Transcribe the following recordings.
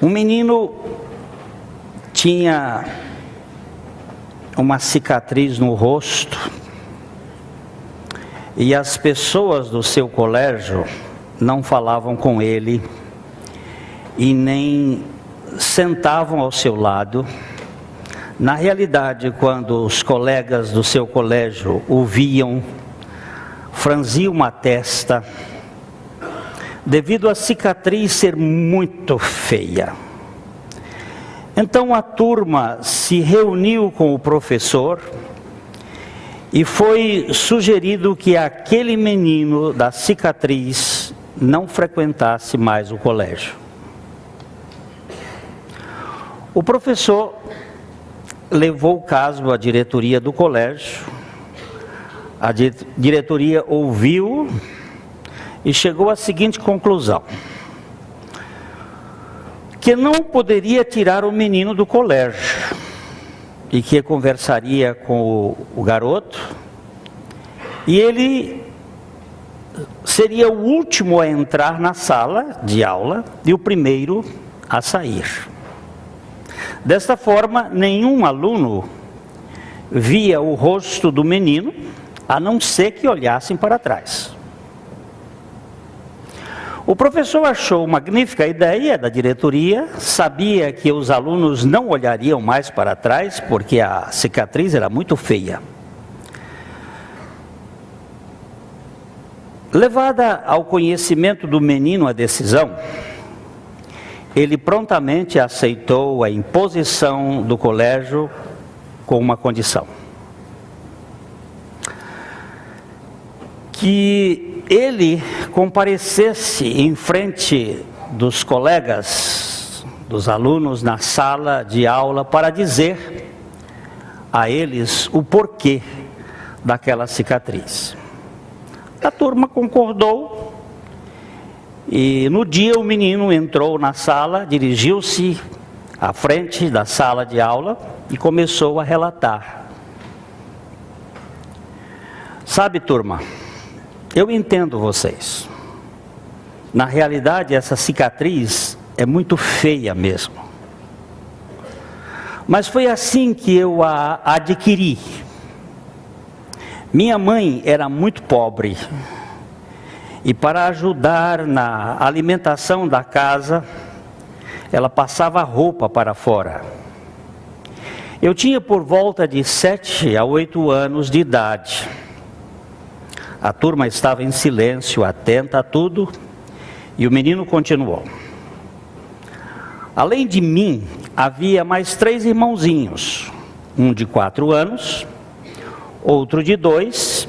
Um menino tinha uma cicatriz no rosto e as pessoas do seu colégio não falavam com ele e nem sentavam ao seu lado. Na realidade, quando os colegas do seu colégio o viam, franziam a testa, devido à cicatriz ser muito feia. Então a turma se reuniu com o professor e foi sugerido que aquele menino da cicatriz não frequentasse mais o colégio. O professor levou o caso à diretoria do colégio. A diretoria ouviu e chegou à seguinte conclusão: que não poderia tirar o menino do colégio e que conversaria com o garoto, e ele seria o último a entrar na sala de aula e o primeiro a sair. Desta forma, nenhum aluno via o rosto do menino, a não ser que olhassem para trás. O professor achou magnífica a ideia da diretoria, sabia que os alunos não olhariam mais para trás, porque a cicatriz era muito feia. Levada ao conhecimento do menino a decisão, ele prontamente aceitou a imposição do colégio com uma condição: que ele comparecesse em frente dos colegas, dos alunos na sala de aula para dizer a eles o porquê daquela cicatriz. A turma concordou e no dia o menino entrou na sala, dirigiu-se à frente da sala de aula e começou a relatar. Sabe, turma, eu entendo vocês. Na realidade, essa cicatriz é muito feia mesmo. Mas foi assim que eu a adquiri. Minha mãe era muito pobre. E para ajudar na alimentação da casa, ela passava roupa para fora. Eu tinha por volta de 7 a 8 anos de idade. A turma estava em silêncio, atenta a tudo, e o menino continuou. Além de mim, havia mais 3 irmãozinhos, um de 4 anos, outro de 2,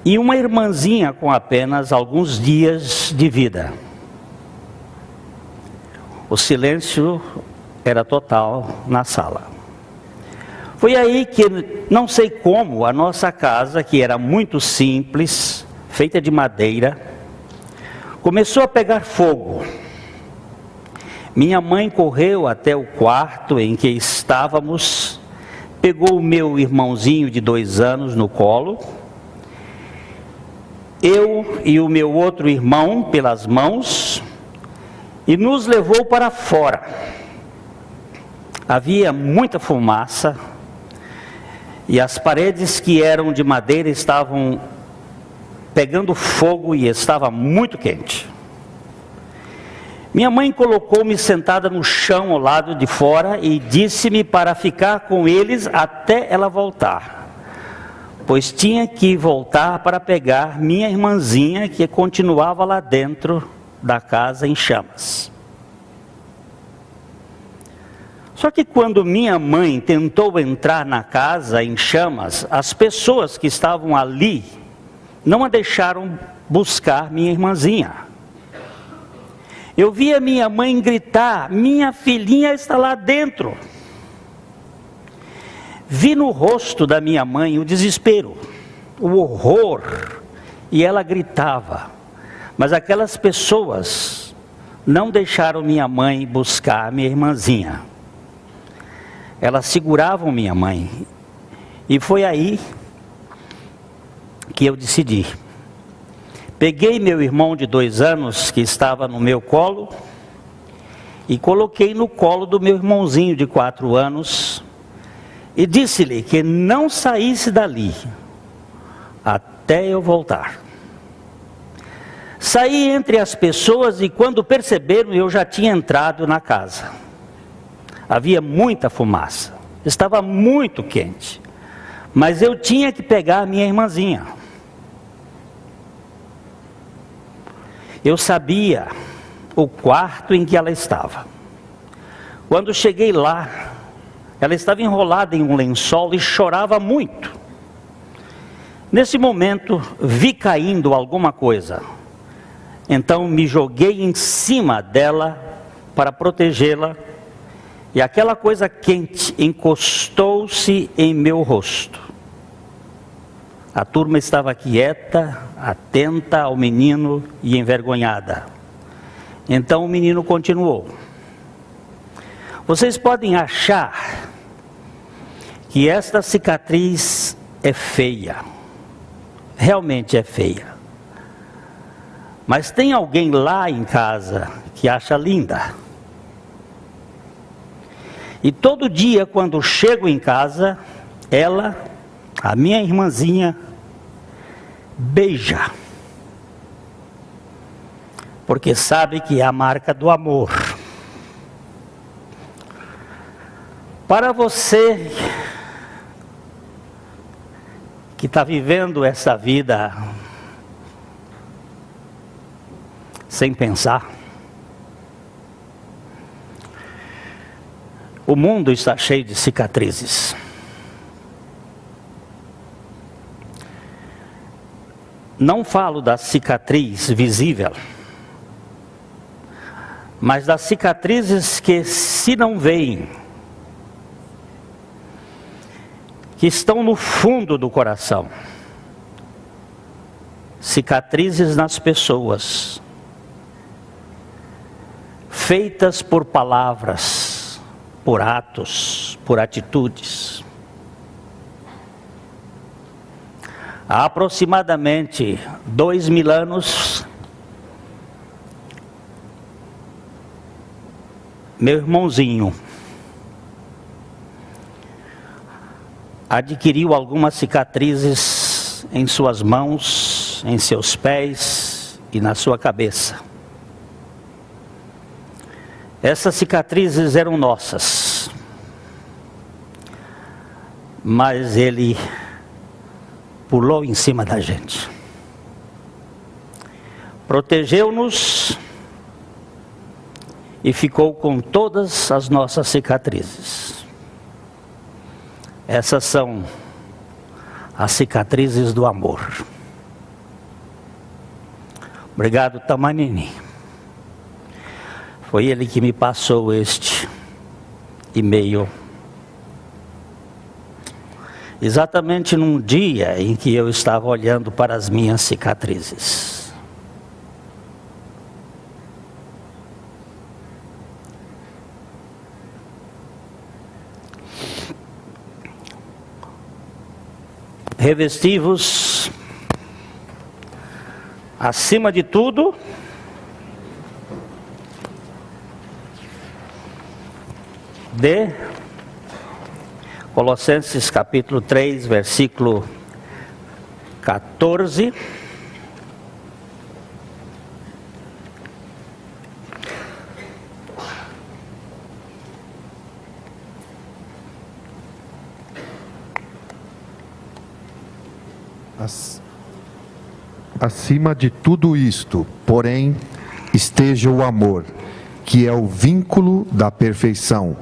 e uma irmãzinha com apenas alguns dias de vida. O silêncio era total na sala. Foi aí que, não sei como, a nossa casa, que era muito simples, feita de madeira, começou a pegar fogo. Minha mãe correu até o quarto em que estávamos, pegou o meu irmãozinho de 2 anos no colo, eu e o meu outro irmão pelas mãos, e nos levou para fora. Havia muita fumaça, e as paredes que eram de madeira estavam pegando fogo e estava muito quente. Minha mãe colocou-me sentada no chão ao lado de fora e disse-me para ficar com eles até ela voltar, pois tinha que voltar para pegar minha irmãzinha, que continuava lá dentro da casa em chamas. Só que quando minha mãe tentou entrar na casa em chamas, as pessoas que estavam ali não a deixaram buscar minha irmãzinha. Eu via minha mãe gritar: minha filhinha está lá dentro. Vi no rosto da minha mãe o desespero, o horror, e ela gritava. Mas aquelas pessoas não deixaram minha mãe buscar minha irmãzinha. Elas seguravam minha mãe. E foi aí que eu decidi. Peguei meu irmão de 2 anos, que estava no meu colo, e coloquei no colo do meu irmãozinho de 4 anos e disse-lhe que não saísse dali até eu voltar. Saí entre as pessoas e quando perceberam eu já tinha entrado na casa. Havia muita fumaça, estava muito quente, mas eu tinha que pegar a minha irmãzinha. Eu sabia o quarto em que ela estava. Quando cheguei lá, ela estava enrolada em um lençol e chorava muito. Nesse momento, vi caindo alguma coisa. Então me joguei em cima dela para protegê-la, e aquela coisa quente encostou-se em meu rosto. A turma estava quieta, atenta ao menino e envergonhada. Então o menino continuou: vocês podem achar que esta cicatriz é feia, realmente é feia. Mas tem alguém lá em casa que acha linda. E todo dia quando chego em casa, ela, a minha irmãzinha, beija. Porque sabe que é a marca do amor. Para você que está vivendo essa vida sem pensar, o mundo está cheio de cicatrizes. Não falo da cicatriz visível, mas das cicatrizes que se não veem, que estão no fundo do coração. Cicatrizes nas pessoas, feitas por palavras, por atos, por atitudes. Há aproximadamente 2000 anos, meu irmãozinho adquiriu algumas cicatrizes em suas mãos, em seus pés e na sua cabeça. Essas cicatrizes eram nossas, mas ele pulou em cima da gente, protegeu-nos e ficou com todas as nossas cicatrizes. Essas são as cicatrizes do amor. Obrigado, Tamanini. Foi ele que me passou este e-mail. Exatamente num dia em que eu estava olhando para as minhas cicatrizes. Revesti-vos, acima de tudo, de Colossenses capítulo 3, versículo 14. Acima de tudo isto, porém, esteja o amor, que é o vínculo da perfeição.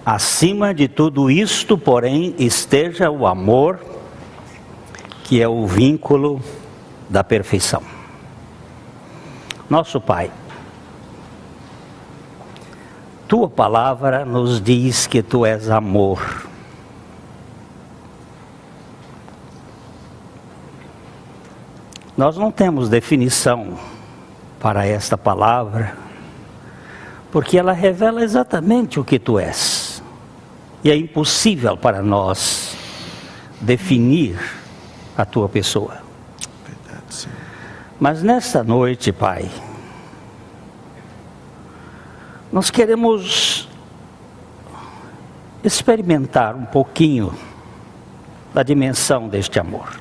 Acima de tudo isto, porém, esteja o amor, que é o vínculo da perfeição. Nosso Pai, Tua palavra nos diz que Tu és amor. Nós não temos definição para esta palavra, porque ela revela exatamente o que Tu és. E é impossível para nós definir a Tua pessoa. Verdade, Senhor. Mas nesta noite, Pai, nós queremos experimentar um pouquinho da dimensão deste amor.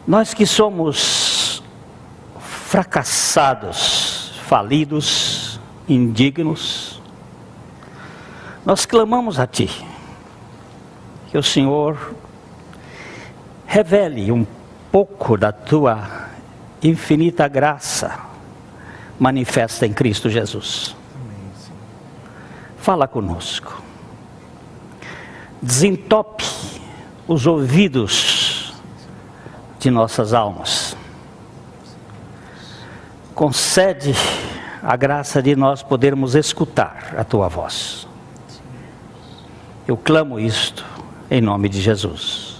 Nós que somos fracassados, falidos, indignos, nós clamamos a Ti, que o Senhor revele um pouco da Tua infinita graça manifesta em Cristo Jesus. Fala conosco, desentope os ouvidos de nossas almas, concede a graça de nós podermos escutar a Tua voz. Eu clamo isto em nome de Jesus.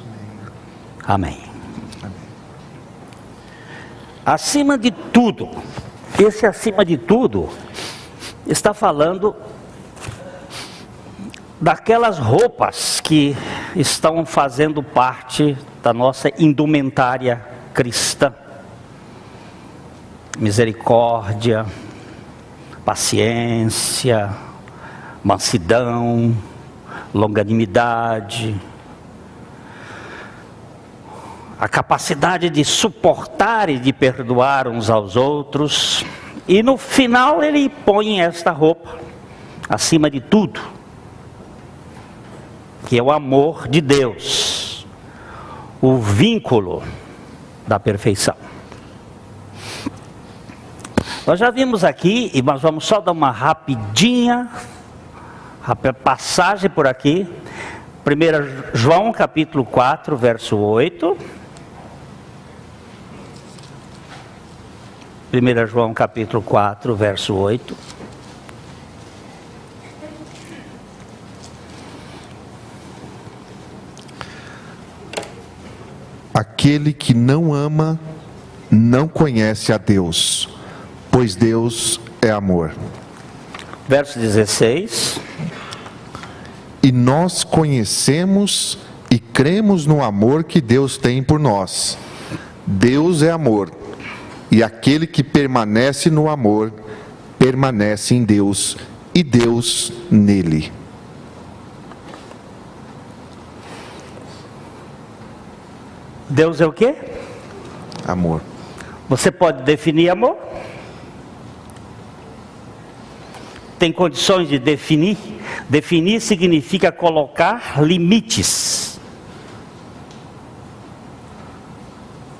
Amém. Acima de tudo, esse acima de tudo está falando daquelas roupas que estão fazendo parte da nossa indumentária cristã. Misericórdia, paciência, mansidão, longanimidade, a capacidade de suportar e de perdoar uns aos outros. E no final ele põe esta roupa, acima de tudo, que é o amor de Deus, o vínculo da perfeição. Nós já vimos aqui, e nós vamos só dar uma rapidinha passagem por aqui. 1 João capítulo 4, verso 8. 1 João capítulo 4, verso 8. Aquele que não ama, não conhece a Deus, pois Deus é amor. Verso 16. E nós conhecemos e cremos no amor que Deus tem por nós. Deus é amor, e aquele que permanece no amor, permanece em Deus, e Deus nele. Deus é o quê? Amor. Você pode definir amor? Tem condições de definir? Definir significa colocar limites.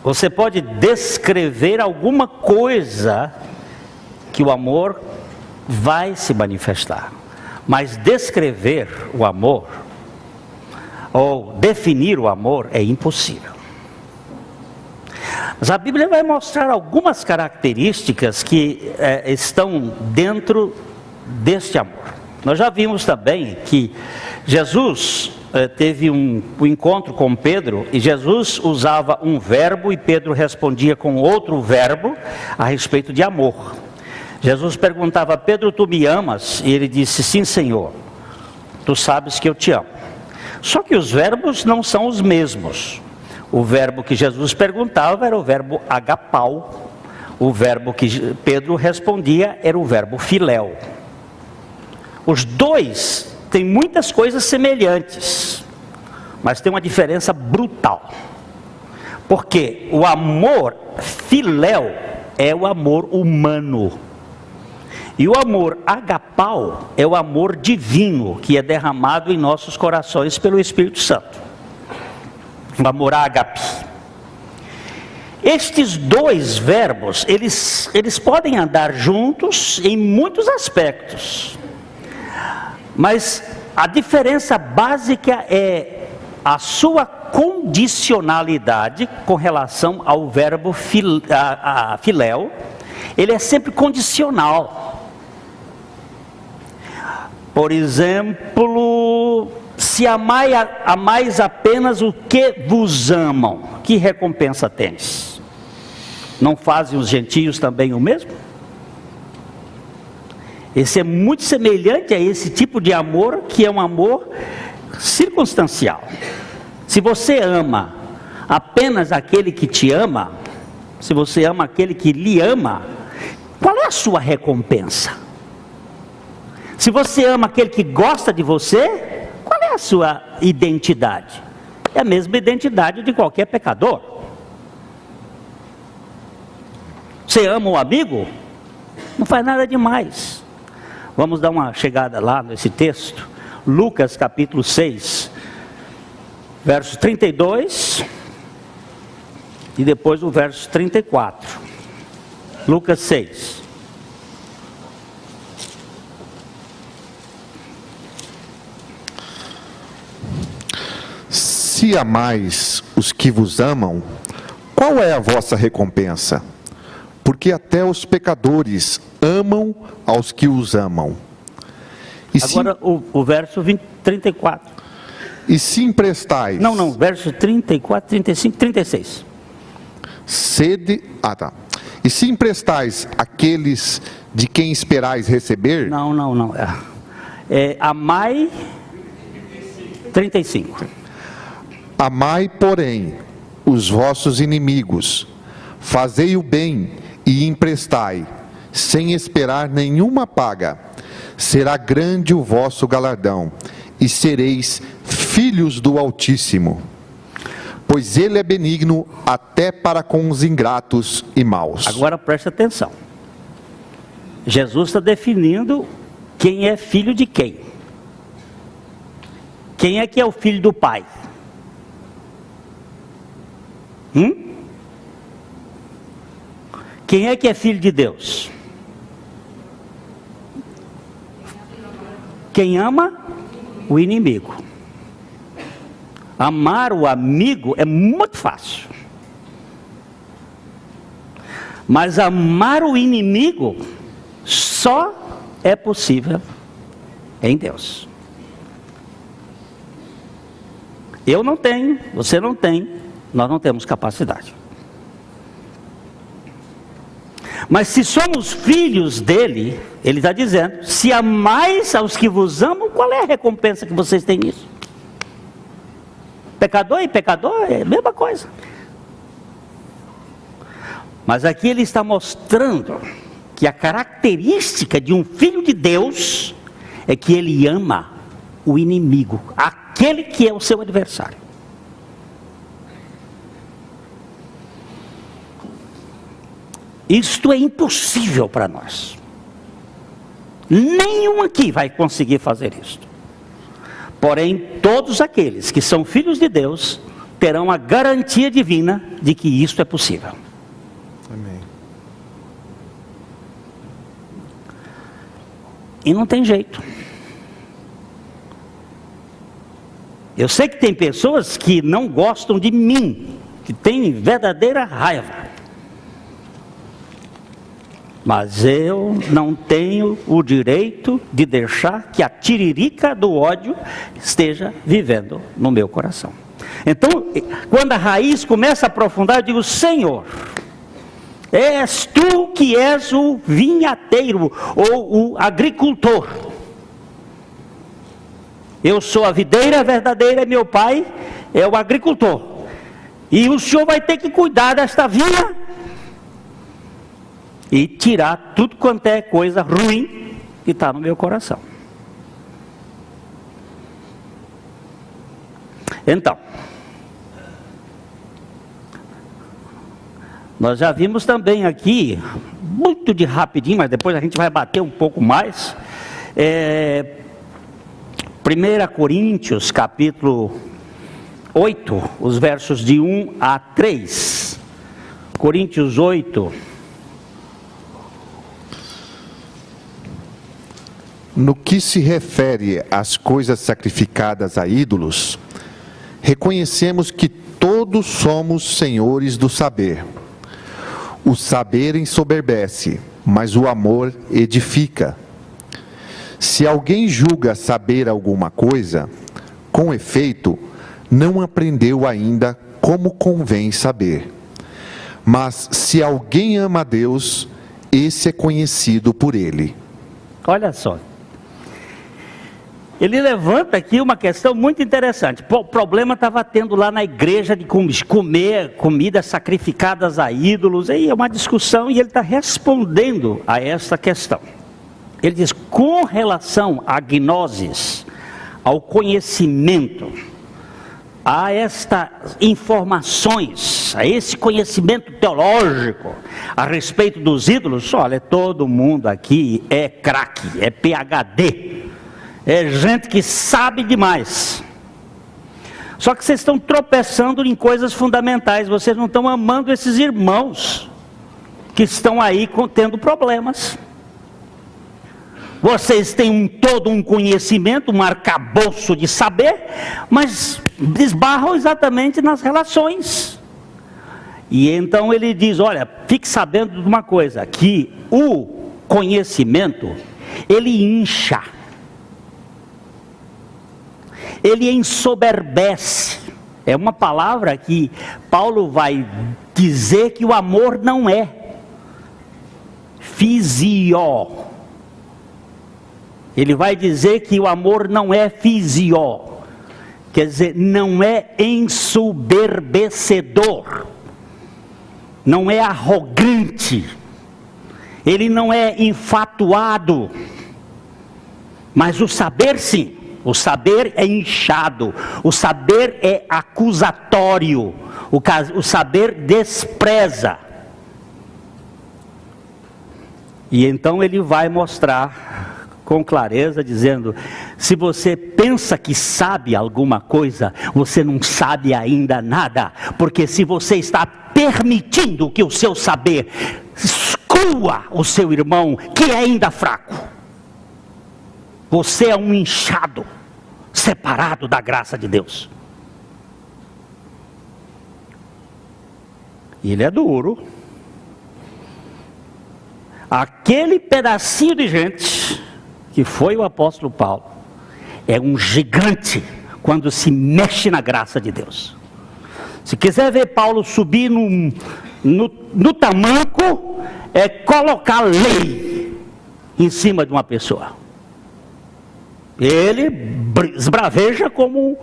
Você pode descrever alguma coisa que o amor vai se manifestar. Mas descrever o amor, ou definir o amor, é impossível. Mas a Bíblia vai mostrar algumas características que estão dentro deste amor. Nós já vimos também que Jesus teve um encontro com Pedro, e Jesus usava um verbo e Pedro respondia com outro verbo a respeito de amor. Jesus perguntava: Pedro, tu me amas? E ele disse: sim, Senhor, tu sabes que eu te amo. Só que os verbos não são os mesmos. O verbo que Jesus perguntava era o verbo agapau. O verbo que Pedro respondia era o verbo filéu. Os dois têm muitas coisas semelhantes, mas tem uma diferença brutal. Porque o amor filéu é o amor humano, e o amor agapau é o amor divino, que é derramado em nossos corações pelo Espírito Santo. O amor ágape. Estes dois verbos, eles podem andar juntos em muitos aspectos, mas a diferença básica é a sua condicionalidade com relação ao verbo filéu. Ele é sempre condicional. Por exemplo, se amais apenas o que vos amam, que recompensa tendes? Não fazem os gentios também o mesmo? Esse é muito semelhante a esse tipo de amor, que é um amor circunstancial. Se você ama apenas aquele que te ama, se você ama aquele que lhe ama, qual é a sua recompensa? Se você ama aquele que gosta de você, qual é a sua identidade? É a mesma identidade de qualquer pecador. Você ama o amigo? Não faz nada demais. Vamos dar uma chegada lá nesse texto. Lucas capítulo 6, verso 32 e depois o verso 34. Lucas 6. Se amais os que vos amam, qual é a vossa recompensa? Porque até os pecadores amam aos que os amam. Agora o verso 34. E se emprestais... Não, verso 34, 35, 36. E se emprestais aqueles de quem esperais receber... Não. Amai... 35. Amai, porém, os vossos inimigos. Fazei o bem e emprestai, sem esperar nenhuma paga. Será grande o vosso galardão, e sereis filhos do Altíssimo. Pois ele é benigno até para com os ingratos e maus. Agora preste atenção. Jesus está definindo quem é filho de quem. Quem é que é o filho do Pai? Quem é que é filho de Deus? Quem ama o inimigo. Amar o amigo é muito fácil. Mas amar o inimigo só é possível em Deus. Eu não tenho, você não tem, nós não temos capacidade. Mas se somos filhos dele, ele está dizendo, se amais aos que vos amam, qual é a recompensa que vocês têm nisso? Pecador e pecador é a mesma coisa. Mas aqui ele está mostrando que a característica de um filho de Deus é que ele ama o inimigo, aquele que é o seu adversário. Isto é impossível para nós. Nenhum aqui vai conseguir fazer isto. Porém, todos aqueles que são filhos de Deus terão a garantia divina de que isto é possível. Amém. E não tem jeito. Eu sei que tem pessoas que não gostam de mim, que têm verdadeira raiva. Mas eu não tenho o direito de deixar que a tiririca do ódio esteja vivendo no meu coração. Então, quando a raiz começa a aprofundar, eu digo, Senhor, és tu que és o vinhateiro ou o agricultor. Eu sou a videira verdadeira e meu pai é o agricultor. E o Senhor vai ter que cuidar desta vinha e tirar tudo quanto é coisa ruim que está no meu coração. Então, nós já vimos também aqui, muito de rapidinho, mas depois a gente vai bater um pouco mais, 1 Coríntios capítulo 8, os versos de 1 a 3, Coríntios 8, No que se refere às coisas sacrificadas a ídolos, reconhecemos que todos somos senhores do saber. O saber ensoberbece, mas o amor edifica. Se alguém julga saber alguma coisa, com efeito, não aprendeu ainda como convém saber. Mas se alguém ama a Deus, esse é conhecido por ele. Olha só. ele levanta aqui uma questão muito interessante. O problema estava tendo lá na igreja de comer comidas sacrificadas a ídolos. Aí é uma discussão e ele está respondendo a essa questão. Ele diz, com relação à gnosis, ao conhecimento, a estas informações, a esse conhecimento teológico a respeito dos ídolos, olha, todo mundo aqui é craque, é PhD, é gente que sabe demais. Só que vocês estão tropeçando em coisas fundamentais, vocês não estão amando esses irmãos que estão aí tendo problemas. Vocês têm todo um conhecimento, um arcabouço de saber, mas desbarram exatamente nas relações. E então ele diz, olha, fique sabendo de uma coisa, que o conhecimento, ele incha, ele ensoberbece. É uma palavra que Paulo vai dizer que o amor não é fisió. Ele vai dizer que o amor não é fisió, quer dizer, não é ensoberbecedor, não é arrogante, ele não é enfatuado, mas o saber sim, o saber é inchado, o saber é acusatório, o saber despreza. E então ele vai mostrar com clareza, dizendo, se você pensa que sabe alguma coisa, você não sabe ainda nada, porque se você está permitindo que o seu saber exclua o seu irmão, que é ainda fraco, você é um inchado, separado da graça de Deus. E ele é duro. Aquele pedacinho de gente que foi o apóstolo Paulo, é um gigante quando se mexe na graça de Deus. Se quiser ver Paulo subir no tamanco, é colocar lei em cima de uma pessoa. Ele esbraveja como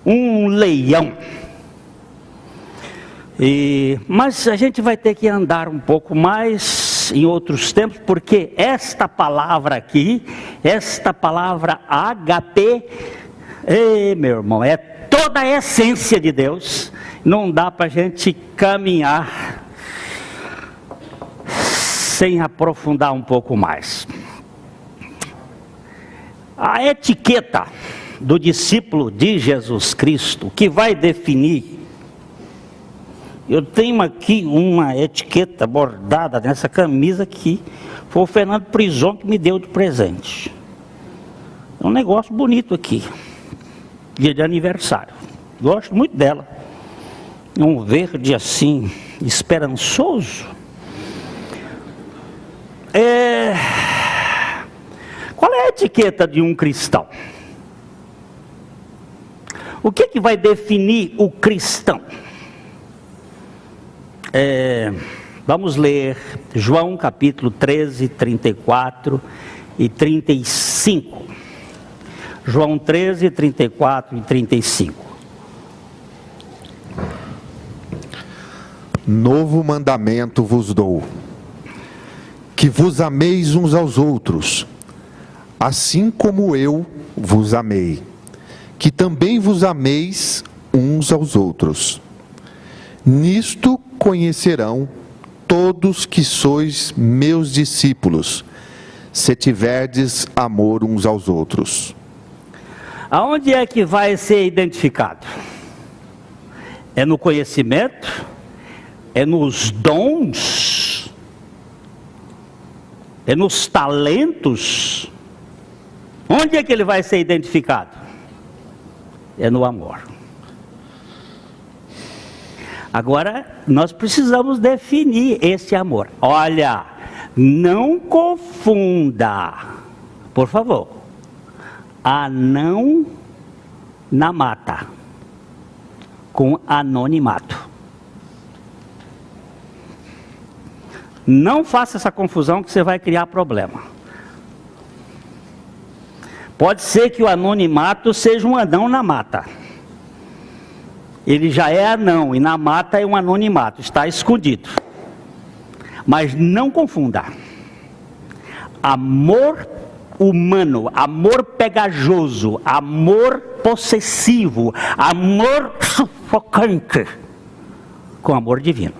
um leão. Mas a gente vai ter que andar um pouco mais em outros tempos, porque esta palavra aqui, esta palavra HP, meu irmão, é toda a essência de Deus. Não dá para a gente caminhar sem aprofundar um pouco mais. A etiqueta do discípulo de Jesus Cristo, que vai definir. Eu tenho aqui uma etiqueta bordada nessa camisa aqui, foi o Fernando Prison que me deu de presente. É um negócio bonito aqui, dia de aniversário, gosto muito dela. É um verde assim, esperançoso. Qual é a etiqueta de um cristão? O que vai definir o cristão? Vamos ler João capítulo 13, 34 e 35. João 13, 34 e 35. Novo mandamento vos dou, que vos ameis uns aos outros, assim como eu vos amei, que também vos ameis uns aos outros. Nisto conhecerão todos que sois meus discípulos, se tiverdes amor uns aos outros. Aonde é que vai ser identificado? É no conhecimento? É nos dons? É nos talentos? Onde é que ele vai ser identificado? É no amor. Agora, nós precisamos definir esse amor. Olha, não confunda, por favor, anão na mata com anonimato. Não faça essa confusão que você vai criar problema. Pode ser que o anonimato seja um anão na mata. Ele já é anão e na mata é um anonimato, está escondido. Mas não confunda. Amor humano, amor pegajoso, amor possessivo, amor sufocante, com amor divino.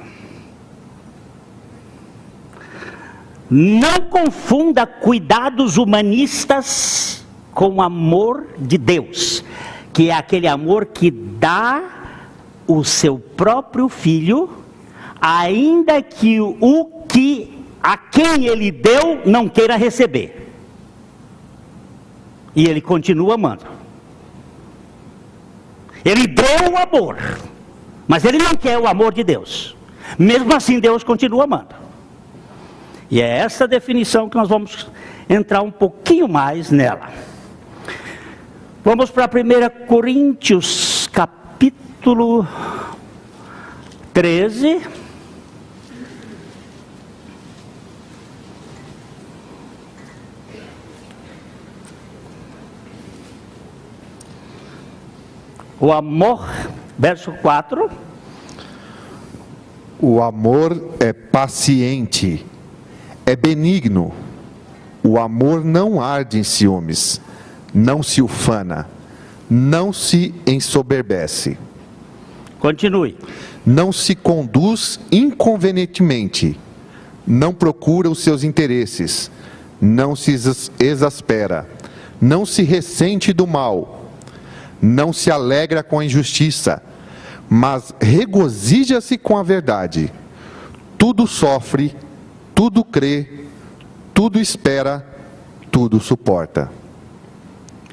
Não confunda cuidados humanistas com o amor de Deus, que é aquele amor que dá o seu próprio filho, ainda que a quem ele deu não queira receber. E ele continua amando. Ele deu o amor, mas ele não quer o amor de Deus. Mesmo assim, Deus continua amando. E é essa definição que nós vamos entrar um pouquinho mais nela. Vamos para 1 Coríntios, capítulo 13. O amor, verso 4. O amor é paciente, é benigno. O amor não arde em ciúmes, não se ufana, não se ensoberbece. Continue. Não se conduz inconvenientemente, não procura os seus interesses, não se exaspera, não se ressente do mal, não se alegra com a injustiça, mas regozija-se com a verdade. Tudo sofre, tudo crê, tudo espera, tudo suporta.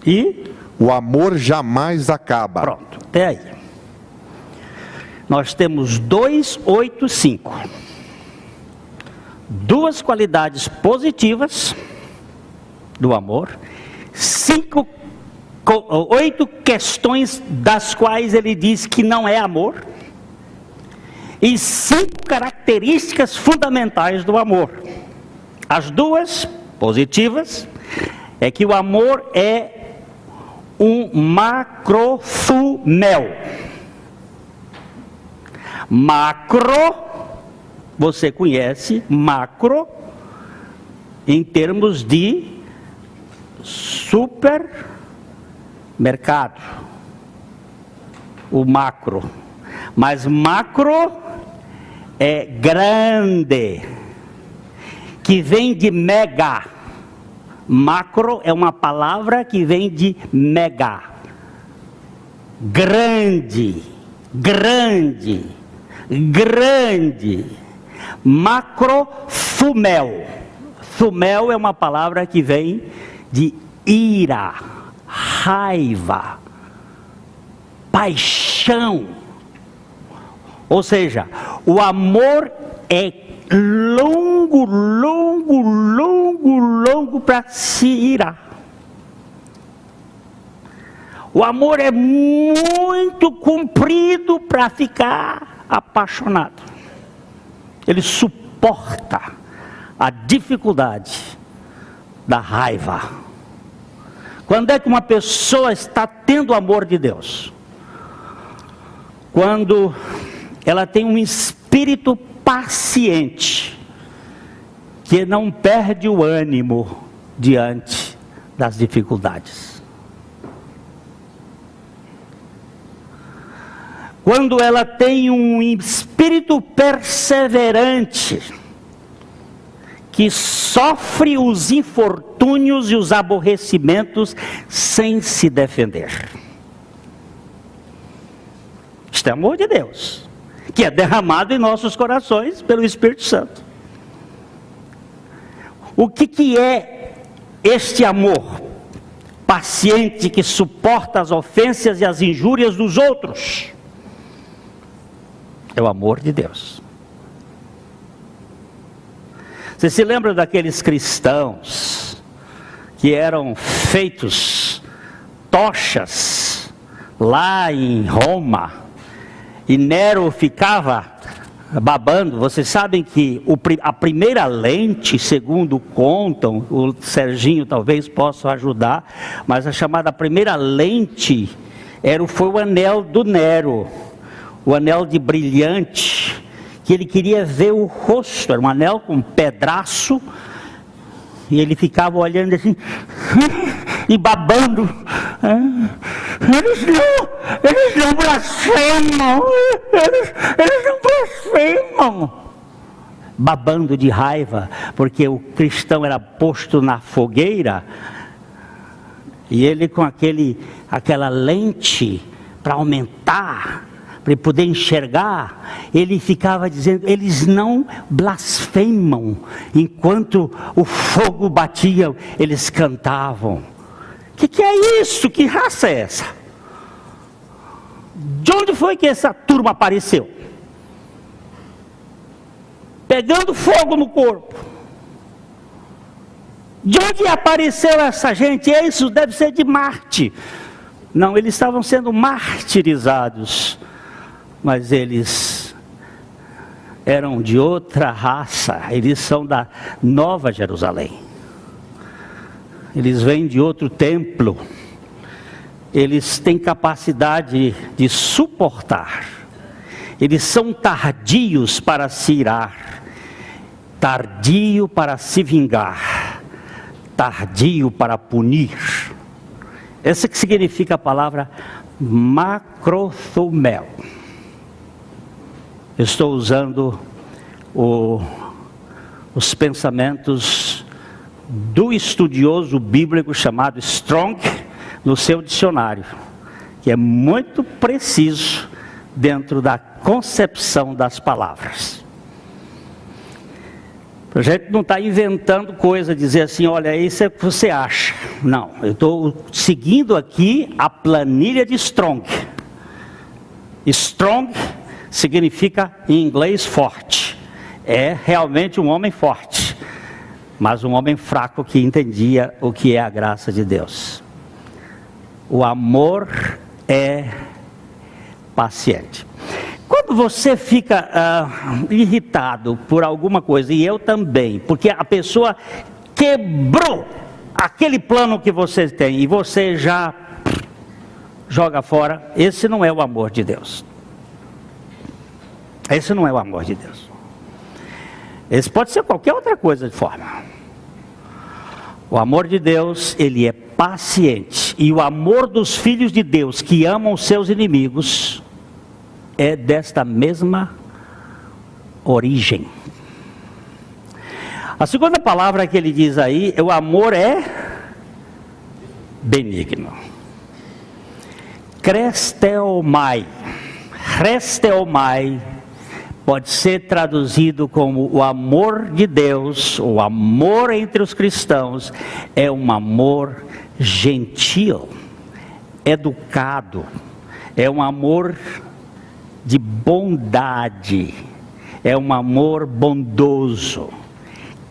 E? O amor jamais acaba. Pronto, até aí. Nós temos 285. Duas qualidades positivas do amor. 8 questões das quais ele diz que não é amor. E 5 características fundamentais do amor. As duas positivas é que o amor é um macrothumel. Macro, você conhece macro em termos de supermercado, o macro. Mas macro é grande, que vem de mega. Macro é uma palavra que vem de mega. Grande, grande, grande. Macrothumel. Thumel é uma palavra que vem de ira, raiva, paixão. Ou seja, o amor é longo, longo, longo, longo para se irar. O amor é muito comprido para ficar apaixonado. Ele suporta a dificuldade da raiva. Quando é que uma pessoa está tendo o amor de Deus? Quando ela tem um espírito paciente, que não perde o ânimo diante das dificuldades. Quando ela tem um espírito perseverante, que sofre os infortúnios e os aborrecimentos sem se defender. Isto é amor de Deus, que é derramado em nossos corações pelo Espírito Santo. O que é este amor paciente que suporta as ofensas e as injúrias dos outros? É o amor de Deus. Você se lembra daqueles cristãos que eram feitos tochas lá em Roma, e Nero ficava babando. Vocês sabem que a primeira lente, segundo contam, o Serginho talvez possa ajudar, mas a chamada primeira lente foi o anel do Nero, o anel de brilhante, que ele queria ver o rosto. Era um anel com um pedaço, e ele ficava olhando assim e babando. Eles não blasfemam, eles não blasfemam. Babando de raiva, porque o cristão era posto na fogueira, e ele com aquela lente para aumentar, para ele poder enxergar, ele ficava dizendo, eles não blasfemam. Enquanto o fogo batia, eles cantavam. O que é isso? Que raça é essa? De onde foi que essa turma apareceu? Pegando fogo no corpo. De onde apareceu essa gente? Isso deve ser de Marte. Não, eles estavam sendo martirizados, mas eles eram de outra raça. Eles são da Nova Jerusalém. Eles vêm de outro templo. Eles têm capacidade de suportar. Eles são tardios para se irar, tardio para se vingar, tardio para punir. Essa que significa a palavra macrothumel. Estou usando os pensamentos do estudioso bíblico chamado Strong no seu dicionário, que é muito preciso dentro da concepção das palavras. A gente não está inventando coisa, dizer assim, olha, isso é o que você acha. Não, eu estou seguindo aqui a planilha de Strong. Strong significa em inglês forte. É realmente um homem forte, mas um homem fraco que entendia o que é a graça de Deus. O amor é paciente. Quando você fica irritado por alguma coisa, e eu também, porque a pessoa quebrou aquele plano que você tem, e você já joga fora, esse não é o amor de Deus. Esse não é o amor de Deus. Esse pode ser qualquer outra coisa de forma. O amor de Deus, ele é paciente. E o amor dos filhos de Deus que amam os seus inimigos é desta mesma origem. A segunda palavra que ele diz aí, o amor é benigno. Chresteomai. Chresteomai pode ser traduzido como o amor de Deus, o amor entre os cristãos, é um amor gentil, educado, é um amor de bondade, é um amor bondoso,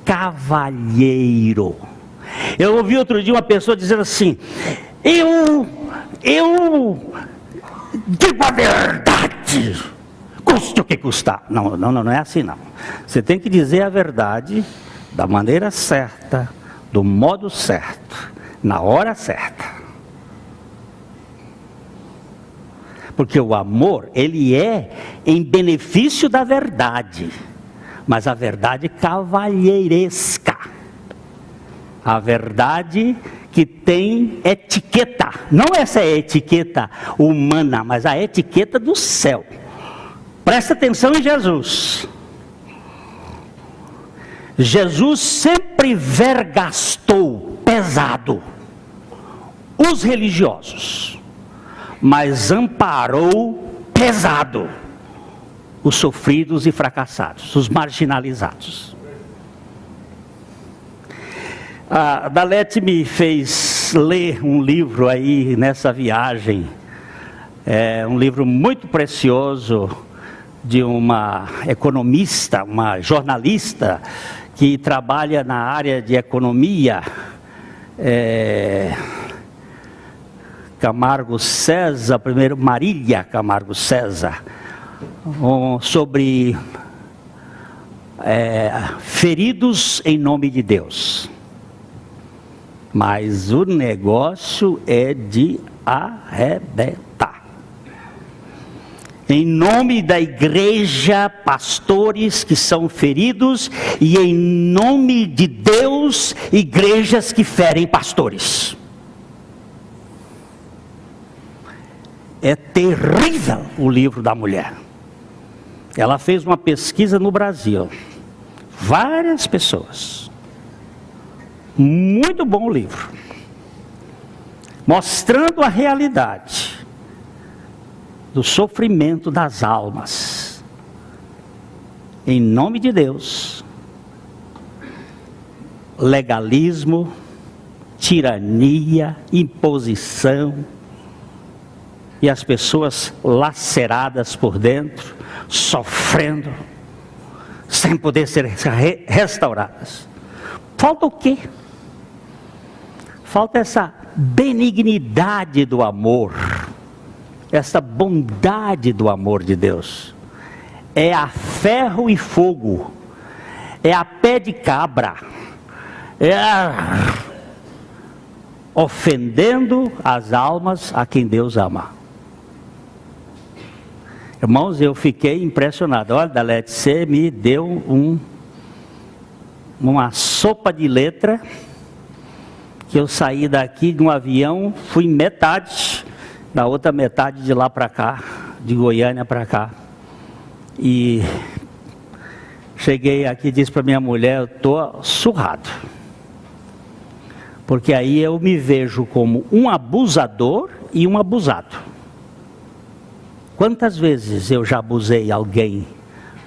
cavalheiro. Eu ouvi outro dia uma pessoa dizendo assim, eu digo a verdade, custe o que custar. Não é assim não. Você tem que dizer a verdade da maneira certa, do modo certo, na hora certa. Porque o amor, ele é em benefício da verdade, mas a verdade cavalheiresca, a verdade que tem etiqueta, não essa etiqueta humana, mas a etiqueta do céu. Presta atenção em Jesus. Jesus sempre vergastou pesado os religiosos, mas amparou pesado os sofridos e fracassados, os marginalizados. A Dalete me fez ler um livro aí nessa viagem, um livro muito precioso de uma economista, uma jornalista que trabalha na área de economia, Camargo César, primeiro Marília Camargo César, sobre feridos em nome de Deus. Mas o negócio é de arrebentar. Em nome da igreja, pastores que são feridos, e em nome de Deus, igrejas que ferem pastores. É terrível o livro da mulher. Ela fez uma pesquisa no Brasil. Várias pessoas. Muito bom o livro. Mostrando a realidade do sofrimento das almas. Em nome de Deus. Legalismo, tirania, imposição. E as pessoas laceradas por dentro, sofrendo, sem poder ser restauradas. Falta o quê? Falta essa benignidade do amor, essa bondade do amor de Deus. É a ferro e fogo, é a pé de cabra, ofendendo as almas a quem Deus ama. Irmãos, eu fiquei impressionado. Olha, Dalete, você me deu uma sopa de letra, que eu saí daqui de um avião, fui metade, da outra metade de lá para cá, de Goiânia para cá. E cheguei aqui e disse para minha mulher, eu estou surrado. Porque aí eu me vejo como um abusador e um abusado. Quantas vezes eu já abusei alguém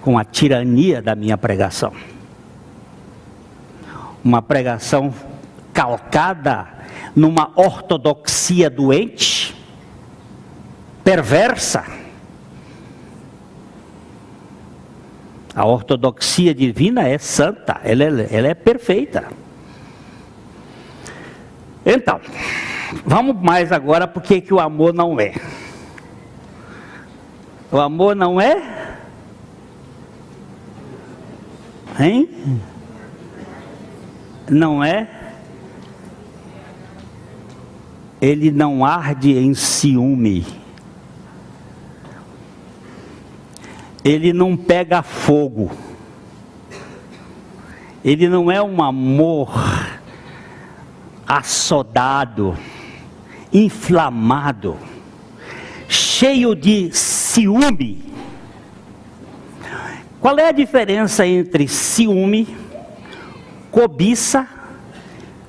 com a tirania da minha pregação? Uma pregação calcada numa ortodoxia doente, perversa. A ortodoxia divina é santa, ela é perfeita. Então, vamos mais agora porque que o amor não é. O amor não é? Hein? Não é? Ele não arde em ciúme. Ele não pega fogo. Ele não é um amor assodado, inflamado, cheio de ciúme. Qual é a diferença entre ciúme, cobiça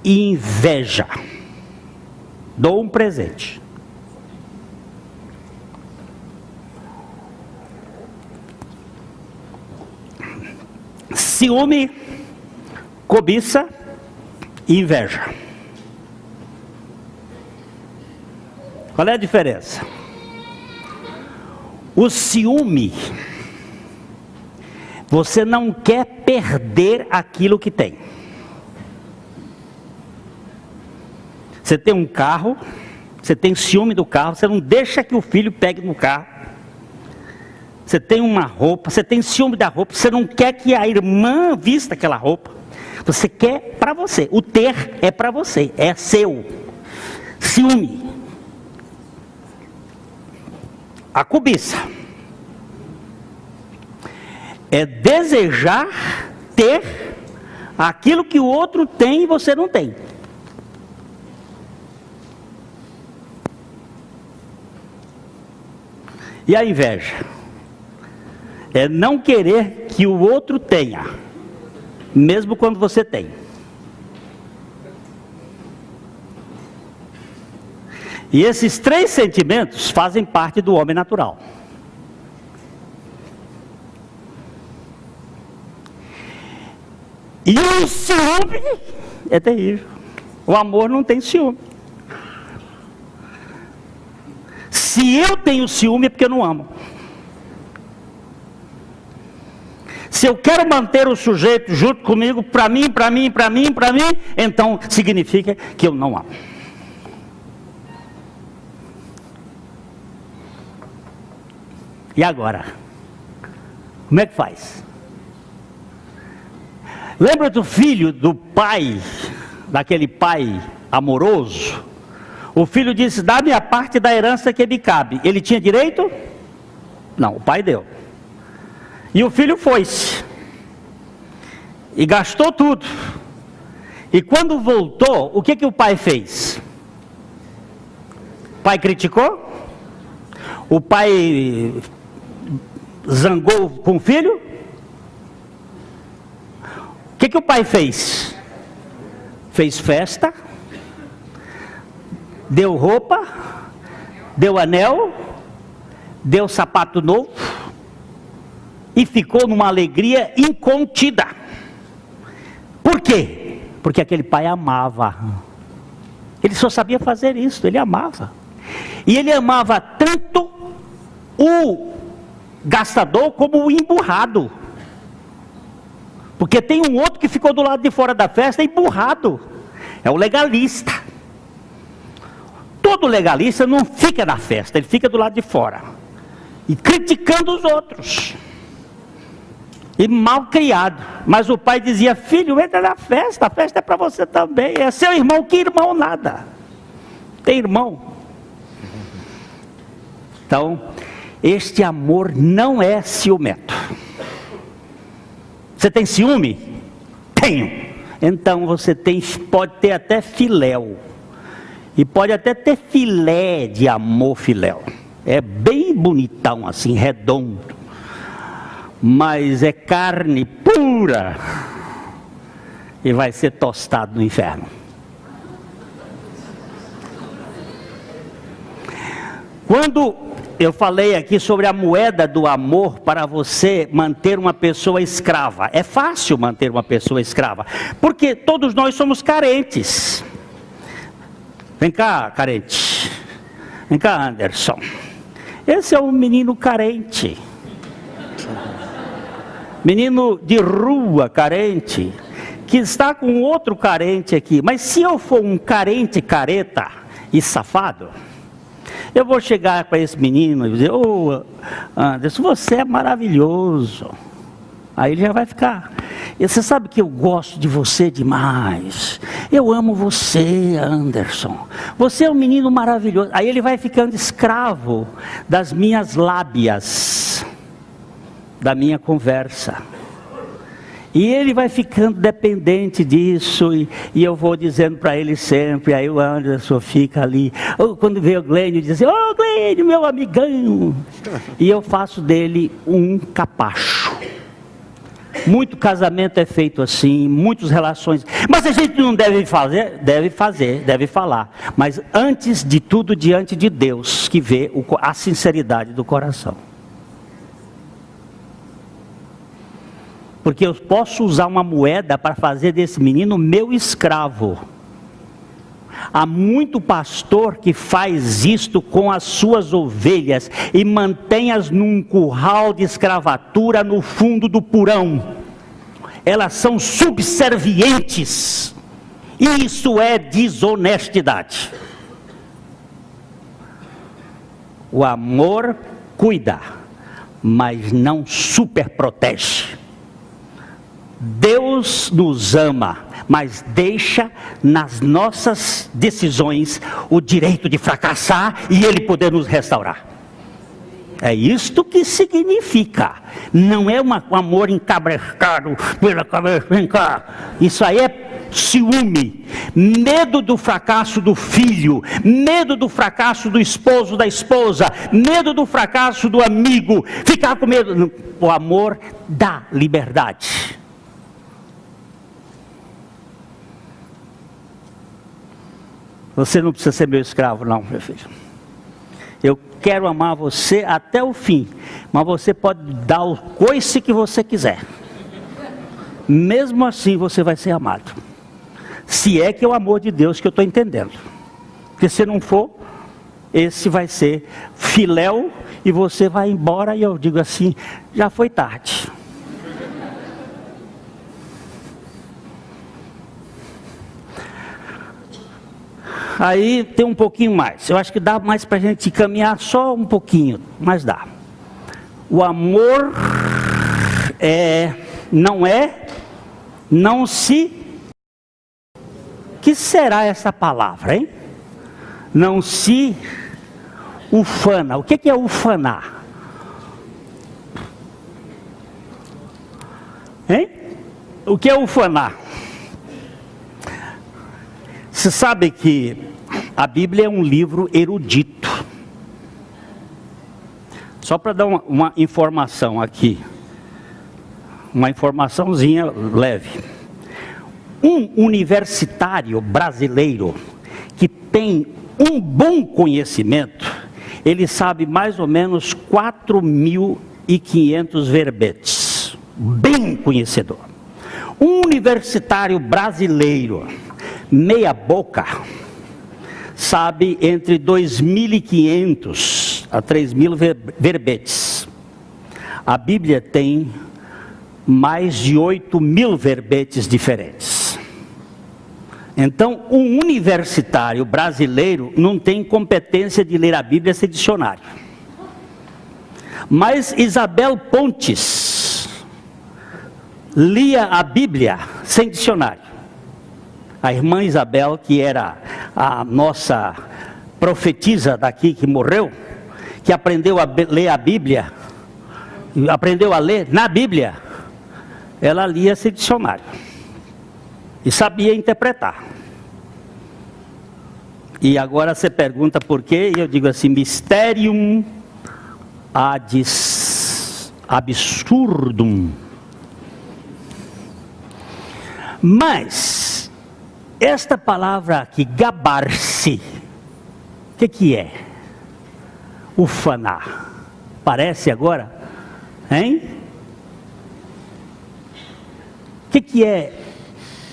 e inveja? Dou um presente. Ciúme, cobiça e inveja. Qual é a diferença? O ciúme, você não quer perder aquilo que tem. Você tem um carro, você tem ciúme do carro, você não deixa que o filho pegue no carro. Você tem uma roupa, você tem ciúme da roupa, você não quer que a irmã vista aquela roupa. Você quer para você, o ter é para você, é seu. Ciúme. A cobiça é desejar ter aquilo que o outro tem e você não tem. E a inveja é não querer que o outro tenha, mesmo quando você tem. E esses três sentimentos fazem parte do homem natural. E o ciúme é terrível. O amor não tem ciúme. Se eu tenho ciúme é porque eu não amo. Se eu quero manter o sujeito junto comigo, para mim, então significa que eu não amo. E agora? Como é que faz? Lembra do filho do pai, daquele pai amoroso? O filho disse: dá-me a parte da herança que me cabe. Ele tinha direito? Não, o pai deu. E o filho foi-se e gastou tudo. E quando voltou, o que o pai fez? O pai criticou? O pai zangou com o filho? O que o pai fez? Fez festa, deu roupa, deu anel, deu sapato novo e ficou numa alegria incontida. Por quê? Porque aquele pai amava. Ele só sabia fazer isso, ele amava. E ele amava tanto o gastador como o emburrado. Porque tem um outro que ficou do lado de fora da festa emburrado. É o legalista. Todo legalista não fica na festa, ele fica do lado de fora. E criticando os outros. E mal criado. Mas o pai dizia: filho, entra na festa, a festa é para você também. É seu irmão, que irmão nada. Tem irmão. Então, este amor não é ciumento. Você tem ciúme? Tenho. Então você pode ter até filéu. E pode até ter filé de amor filéu. É bem bonitão assim, redondo. Mas é carne pura. E vai ser tostado no inferno. Quando eu falei aqui sobre a moeda do amor para você manter uma pessoa escrava. É fácil manter uma pessoa escrava, porque todos nós somos carentes. Vem cá, carente. Vem cá, Anderson. Esse é um menino carente. Menino de rua carente, que está com outro carente aqui. Mas se eu for um carente careta e safado, eu vou chegar para esse menino e dizer: ô Anderson, você é maravilhoso. Aí ele já vai ficar: você sabe que eu gosto de você demais. Eu amo você, Anderson. Você é um menino maravilhoso. Aí ele vai ficando escravo das minhas lábias, da minha conversa. E ele vai ficando dependente disso, e eu vou dizendo para ele sempre. Aí o Anderson fica ali, quando vê o Glênio, diz assim: ô Glênio, meu amigão. E eu faço dele um capacho. Muito casamento é feito assim, muitas relações. Mas a gente não deve fazer, deve falar. Mas antes de tudo, diante de Deus, que vê a sinceridade do coração. Porque eu posso usar uma moeda para fazer desse menino meu escravo. Há muito pastor que faz isto com as suas ovelhas e mantém-as num curral de escravatura no fundo do porão. Elas são subservientes. E isso é desonestidade. O amor cuida, mas não superprotege. Deus nos ama, mas deixa nas nossas decisões o direito de fracassar e Ele poder nos restaurar. É isto que significa. Não é um amor encabrecado pela cabeça. Vem cá. Isso aí é ciúme, medo do fracasso do filho, medo do fracasso do esposo, da esposa, medo do fracasso do amigo, ficar com medo. O amor dá liberdade. Você não precisa ser meu escravo, não, meu filho. Eu quero amar você até o fim, mas você pode dar o coice que você quiser. Mesmo assim você vai ser amado. Se é que é o amor de Deus que eu estou entendendo. Porque se não for, esse vai ser filéu e você vai embora, e eu digo assim: já foi tarde. Aí tem um pouquinho mais. Eu acho que dá mais para a gente caminhar só um pouquinho, mas dá. O amor não é Não se... que será essa palavra, hein? Não se ufana. O que é ufanar? Hein? O que é ufanar? Você sabe que a Bíblia é um livro erudito. Só para dar uma informação aqui. Uma informaçãozinha leve. Um universitário brasileiro que tem um bom conhecimento, ele sabe mais ou menos 4.500 verbetes. Bem conhecedor. Um universitário brasileiro, meia boca, sabe entre 2.500 a 3.000 verbetes. A Bíblia tem mais de 8.000 verbetes diferentes. Então, um universitário brasileiro não tem competência de ler a Bíblia sem dicionário. Mas Isabel Pontes lia a Bíblia sem dicionário. A irmã Isabel, que era a nossa profetisa daqui que morreu, que aprendeu a ler a Bíblia, aprendeu a ler na Bíblia, ela lia sem dicionário e sabia interpretar. E agora você pergunta por quê, e eu digo assim: mysterium ad absurdum. Mas esta palavra aqui, gabar-se, o que é? Ufanar. Parece agora? Hein? O que é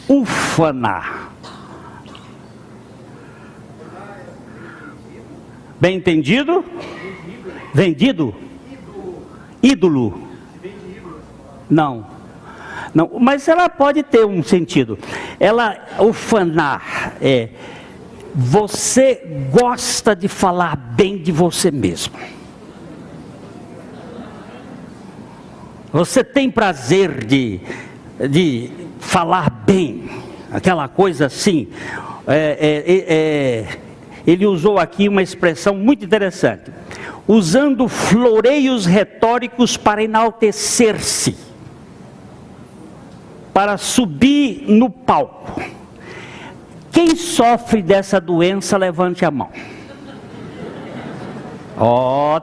ufanar? Bem entendido? Vendido? Ídolo? Não. Não, mas ela pode ter um sentido. Ufanar é: você gosta de falar bem de você mesmo. Você tem prazer de falar bem, aquela coisa assim. Ele usou aqui uma expressão muito interessante: usando floreios retóricos para enaltecer-se, para subir no palco. Quem sofre dessa doença, levante a mão.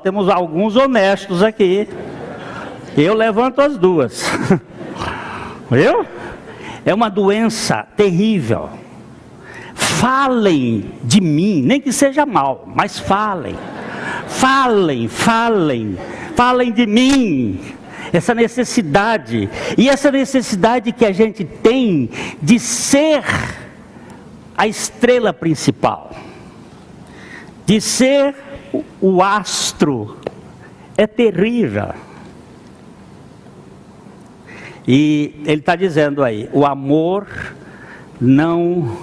Temos alguns honestos aqui. Eu levanto as duas. Viu? É uma doença terrível. Falem de mim, nem que seja mal, mas falem. Falem de mim. Essa necessidade, e essa necessidade que a gente tem de ser a estrela principal, de ser o astro, é terrível. E ele está dizendo aí: o amor não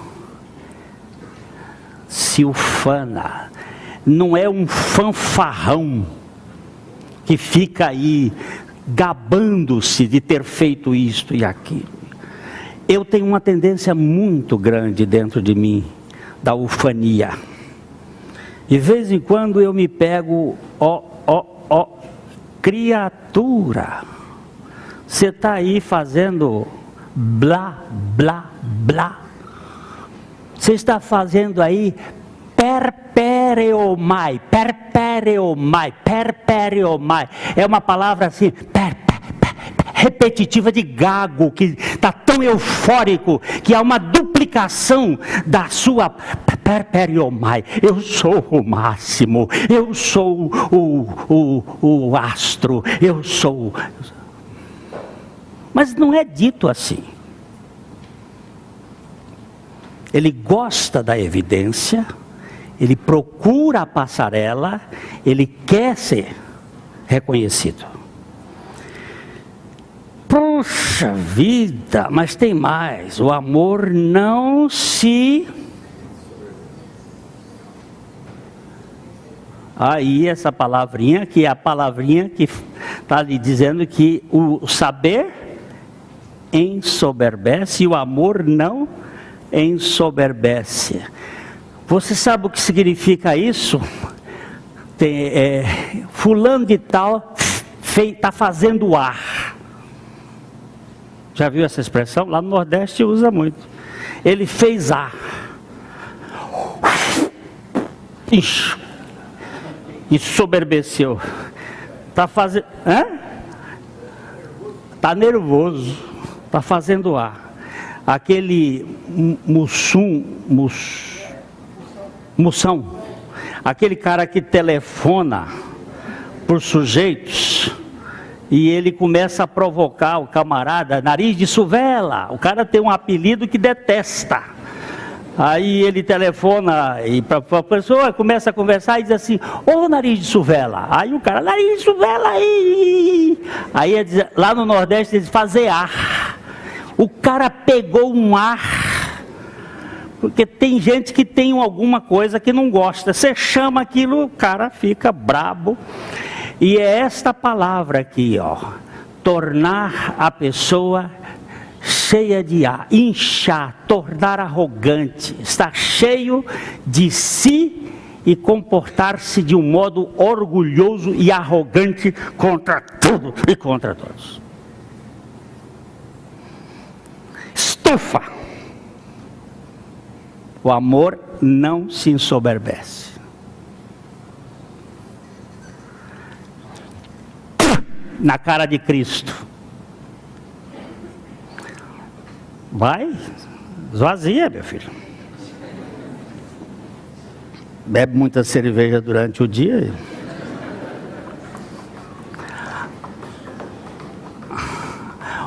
se ufana, não é um fanfarrão que fica aí gabando-se de ter feito isto e aquilo. Eu tenho uma tendência muito grande dentro de mim, da ufania. De vez em quando eu me pego, criatura, você está aí fazendo blá, blá, blá. Você está fazendo aí perpereomai. É uma palavra assim, repetitiva de gago, que está tão eufórico, que há uma duplicação da sua perpereomai. Eu sou o máximo, eu sou o astro, eu sou... Mas não é dito assim. Ele gosta da evidência, ele procura a passarela, ele quer ser reconhecido. Puxa vida, mas tem mais. O amor não se... Aí essa palavrinha, que é a palavrinha que está lhe dizendo que o saber ensoberbece e o amor não ensoberbece. Você sabe o que significa isso? Fulano de tal está fazendo ar. Já viu essa expressão? Lá no Nordeste usa muito. Ele fez ar. Ensoberbeceu. Está fazendo. Está nervoso. Está fazendo ar. Aquele moção. Aquele cara que telefona por sujeitos e ele começa a provocar o camarada, nariz de suvela. O cara tem um apelido que detesta. Aí ele telefona e para a pessoa começa a conversar e diz assim: ô nariz de suvela. Aí o cara, nariz de suvela aí. Aí lá no Nordeste eles fazer ar. O cara pegou um ar. Porque tem gente que tem alguma coisa que não gosta. Você chama aquilo, o cara fica brabo. E é esta palavra aqui, ó. Tornar a pessoa cheia de ar, inchar, tornar arrogante, estar cheio de si e comportar-se de um modo orgulhoso e arrogante contra tudo e contra todos. Estufa. O amor não se ensoberbece. Na cara de Cristo. Vai, esvazia, meu filho. Bebe muita cerveja durante o dia.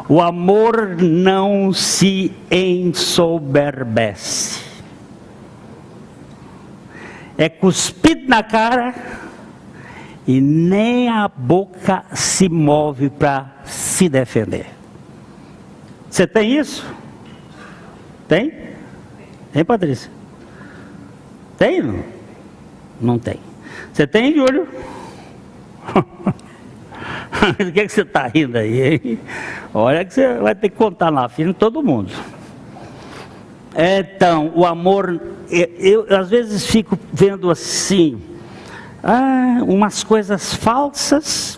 O amor não se ensoberbece. É cuspido na cara e nem a boca se move para se defender. Você tem isso? Tem? Tem, Patrícia? Tem? Não? Não tem. Você tem, Júlio? O que você está rindo aí, hein? Olha que você vai ter que contar na frente de todo mundo. Então, o amor, eu às vezes fico vendo assim, umas coisas falsas,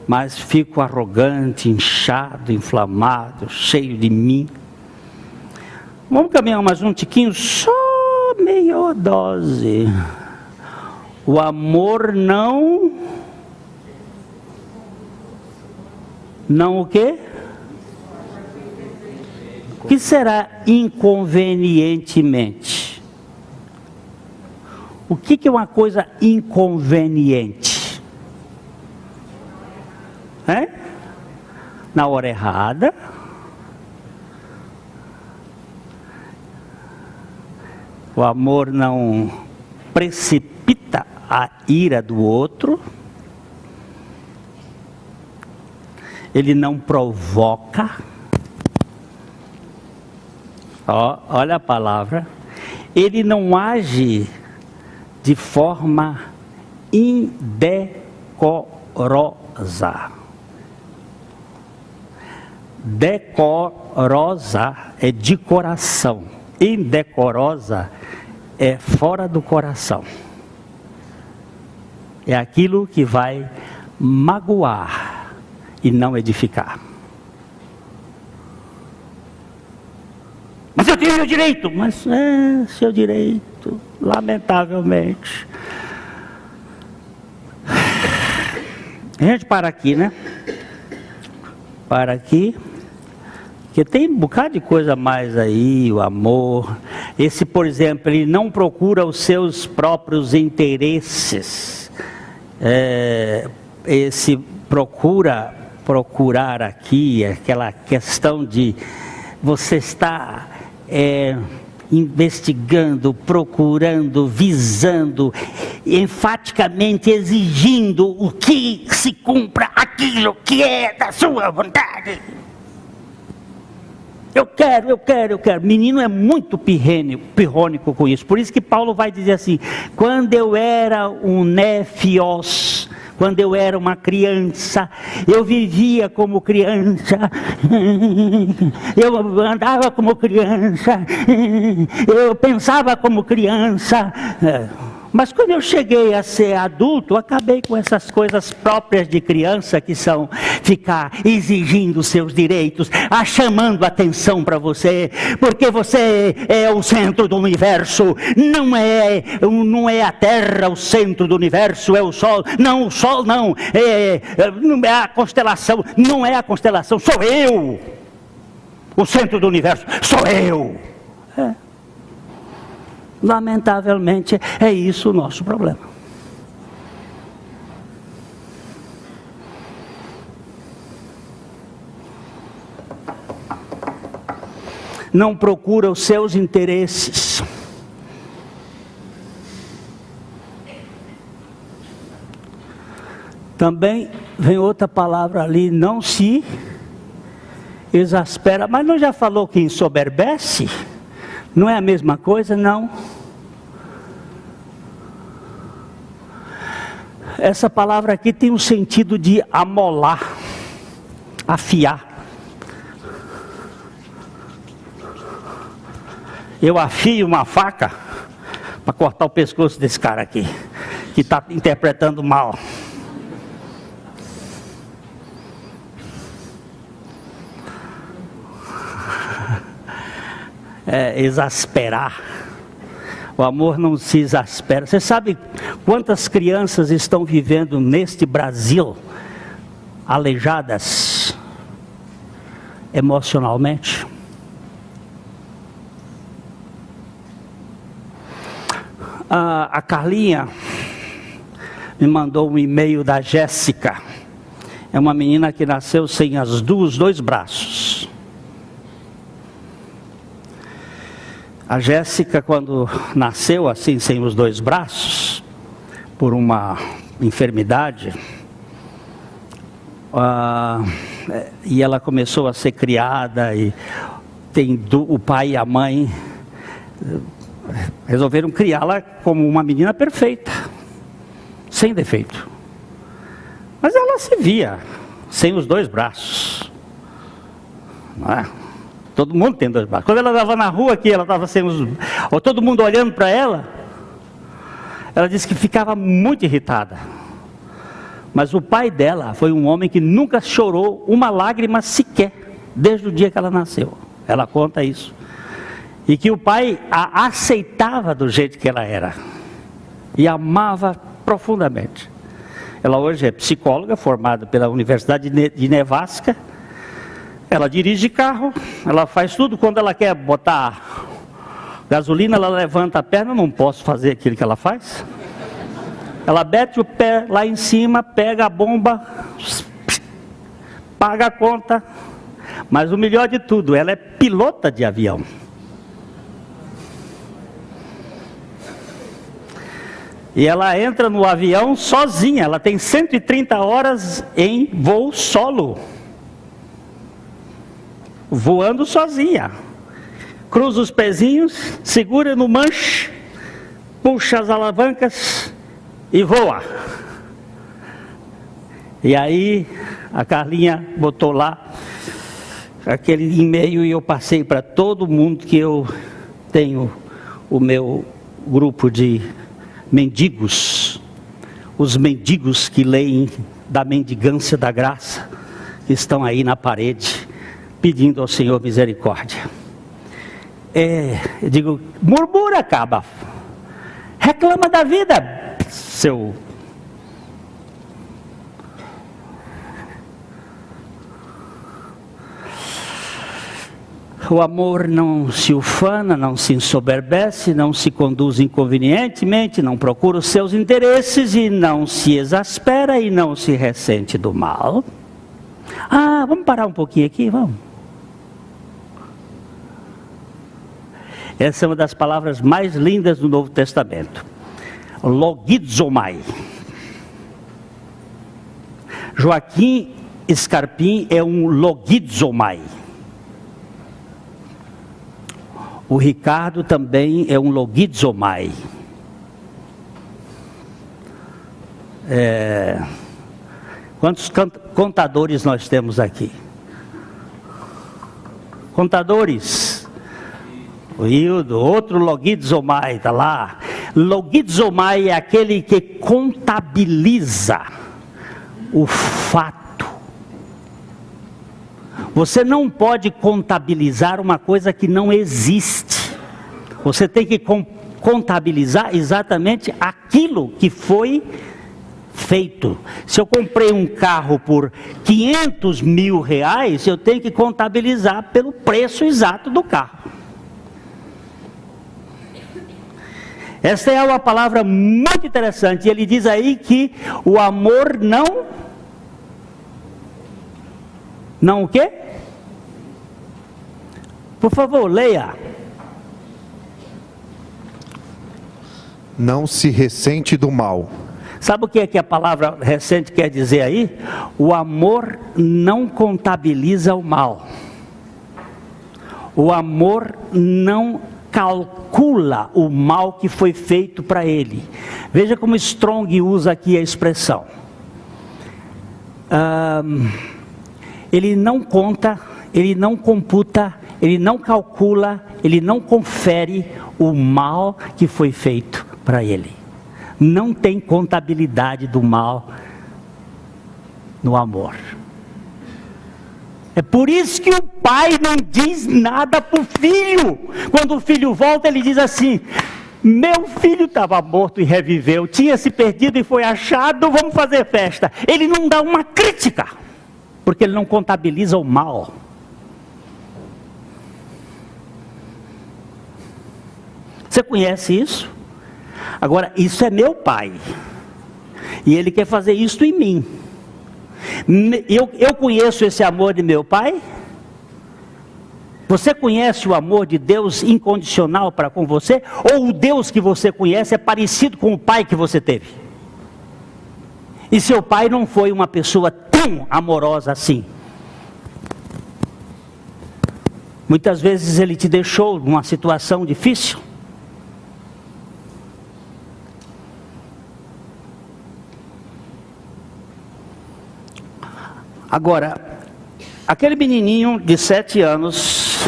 mas fico arrogante, inchado, inflamado, cheio de mim. Vamos caminhar mais um tiquinho, só meia dose. O amor não o quê? O que será inconvenientemente? O que é uma coisa inconveniente? Na hora errada. O amor não precipita a ira do outro. Ele não provoca. Olha a palavra. Ele não age de forma indecorosa. Decorosa é de coração. Indecorosa é fora do coração. É aquilo que vai magoar e não edificar. Mas eu tenho meu direito. Mas é seu direito, lamentavelmente. A gente para aqui, né? Para aqui. Porque tem um bocado de coisa mais aí, o amor. Esse, por exemplo, ele não procura os seus próprios interesses. Esse procurar aqui, aquela questão de você estar investigando, procurando, visando, enfaticamente exigindo o que se cumpra aquilo que é da sua vontade. Eu quero. Menino é muito pirrônico com isso. Por isso que Paulo vai dizer assim: quando eu era um néfios, Quando eu era uma criança, eu vivia como criança, eu andava como criança, eu pensava como criança. Mas quando eu cheguei a ser adulto, acabei com essas coisas próprias de criança, que são ficar exigindo seus direitos, chamando atenção para você, porque você é o centro do universo. Não é a Terra o centro do universo, é o Sol. Não, o Sol não é a constelação, não é a constelação, sou eu. O centro do universo sou eu. Lamentavelmente, é isso o nosso problema. Não procura os seus interesses. Também vem outra palavra ali, não se exaspera. Mas não já falou que ensoberbece? Não é a mesma coisa, não. Essa palavra aqui tem um sentido de amolar, afiar. Eu afio uma faca para cortar o pescoço desse cara aqui, que está interpretando mal. Exasperar. O amor não se exaspera. Você sabe quantas crianças estão vivendo neste Brasil aleijadas emocionalmente? A Carlinha me mandou um e-mail da Jéssica. É uma menina que nasceu sem os dois braços. A Jéssica, quando nasceu assim, sem os dois braços, por uma enfermidade, e ela começou a ser criada, e o pai e a mãe resolveram criá-la como uma menina perfeita, sem defeito. Mas ela se via sem os dois braços, não é? Todo mundo tem dois braços. Quando ela estava na rua aqui, ela estava sem ou todo mundo olhando para ela, ela disse que ficava muito irritada. Mas o pai dela foi um homem que nunca chorou uma lágrima sequer, desde o dia que ela nasceu. Ela conta isso. E que o pai a aceitava do jeito que ela era. E amava profundamente. Ela hoje é psicóloga, formada pela Universidade de Nevasca. Ela dirige carro, ela faz tudo. Quando ela quer botar gasolina, ela levanta a perna. Não posso fazer aquilo que ela faz. Ela mete o pé lá em cima, pega a bomba, paga a conta. Mas o melhor de tudo, ela é pilota de avião. E ela entra no avião sozinha. Ela tem 130 horas em voo solo, voando sozinha. Cruza os pezinhos, segura no manche, puxa as alavancas e voa. E aí a Carlinha botou lá aquele e-mail e eu passei para todo mundo que eu tenho o meu grupo de mendigos, os mendigos que leem da mendigância da graça, que estão aí na parede, pedindo ao Senhor misericórdia. Eu digo, murmura, acaba, reclama da vida, seu... O amor não se ufana, não se ensoberbece, não se conduz inconvenientemente, não procura os seus interesses e não se exaspera e não se ressente do mal. Vamos parar um pouquinho aqui, vamos. Essa é uma das palavras mais lindas do Novo Testamento. Logizomai. Joaquim Scarpim é um logizomai. O Ricardo também é um logizomai. Quantos contadores nós temos aqui? Contadores. O Hildo, outro logizomai, está lá. Logizomai é aquele que contabiliza o fato. Você não pode contabilizar uma coisa que não existe. Você tem que contabilizar exatamente aquilo que foi feito. Se eu comprei um carro por 500 mil reais, eu tenho que contabilizar pelo preço exato do carro. Esta é uma palavra muito interessante. Ele diz aí que o amor não o quê? Por favor, leia. Não se ressente do mal. Sabe o que é que a palavra recente quer dizer aí? O amor não contabiliza o mal. O amor não calcula o mal que foi feito para ele. Veja como Strong usa aqui a expressão. Ele não conta, ele não computa, ele não calcula, ele não confere o mal que foi feito para ele. Não tem contabilidade do mal no amor. É por isso que o pai não diz nada para o filho. Quando o filho volta, ele diz assim: meu filho estava morto e reviveu, tinha se perdido e foi achado, vamos fazer festa. Ele não dá uma crítica, porque ele não contabiliza o mal. Você conhece isso? Agora, isso é meu pai, e ele quer fazer isso em mim. Eu conheço esse amor de meu pai? Você conhece o amor de Deus incondicional para com você? Ou o Deus que você conhece é parecido com o pai que você teve? E seu pai não foi uma pessoa tão amorosa assim? Muitas vezes ele te deixou numa situação difícil. Agora, aquele menininho de 7 anos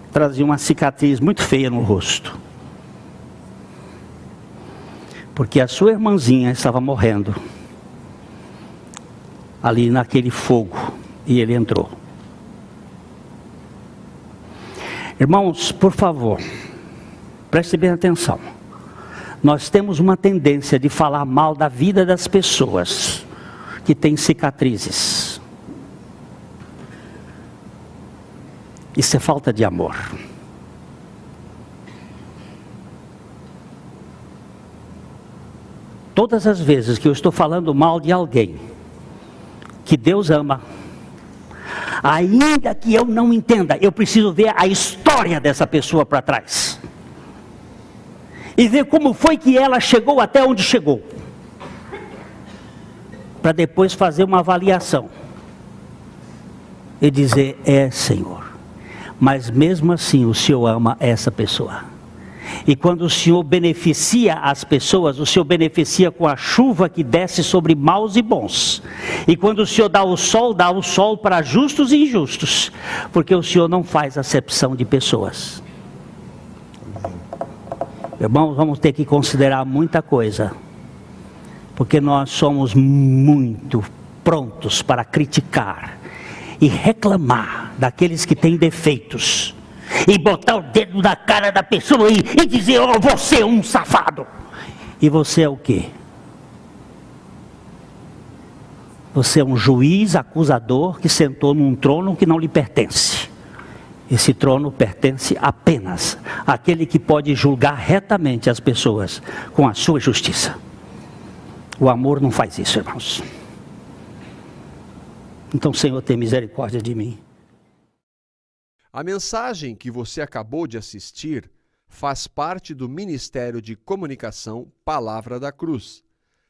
trazia uma cicatriz muito feia no rosto, porque a sua irmãzinha estava morrendo ali naquele fogo, e ele entrou. Irmãos, por favor, preste bem atenção. Nós temos uma tendência de falar mal da vida das pessoas que têm cicatrizes. Isso é falta de amor. Todas as vezes que eu estou falando mal de alguém que Deus ama, ainda que eu não entenda, eu preciso ver a história dessa pessoa para trás. E ver como foi que ela chegou até onde chegou. Para depois fazer uma avaliação. E dizer: Senhor, mas mesmo assim o Senhor ama essa pessoa. E quando o Senhor beneficia as pessoas, o Senhor beneficia com a chuva que desce sobre maus e bons. E quando o Senhor dá o sol para justos e injustos. Porque o Senhor não faz acepção de pessoas. Irmãos, vamos ter que considerar muita coisa, porque nós somos muito prontos para criticar e reclamar daqueles que têm defeitos, e botar o dedo na cara da pessoa e dizer: oh, você é um safado. E você é o quê? Você é um juiz acusador que sentou num trono que não lhe pertence. Esse trono pertence apenas àquele que pode julgar retamente as pessoas com a sua justiça. O amor não faz isso, irmãos. Então, Senhor, tem misericórdia de mim. A mensagem que você acabou de assistir faz parte do Ministério de Comunicação Palavra da Cruz.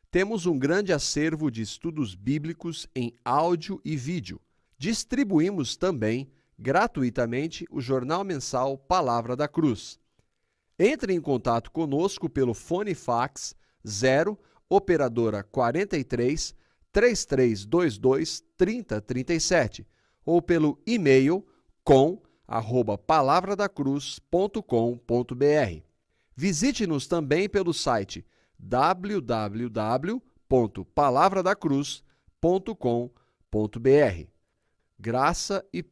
Temos um grande acervo de estudos bíblicos em áudio e vídeo. Distribuímos também gratuitamente o jornal mensal Palavra da Cruz. Entre em contato conosco pelo fone fax 0 operadora 43 3322 3037 ou pelo e-mail com@palavradacruz.com.br. Visite-nos também pelo site www.palavradacruz.com.br. Graça e paz.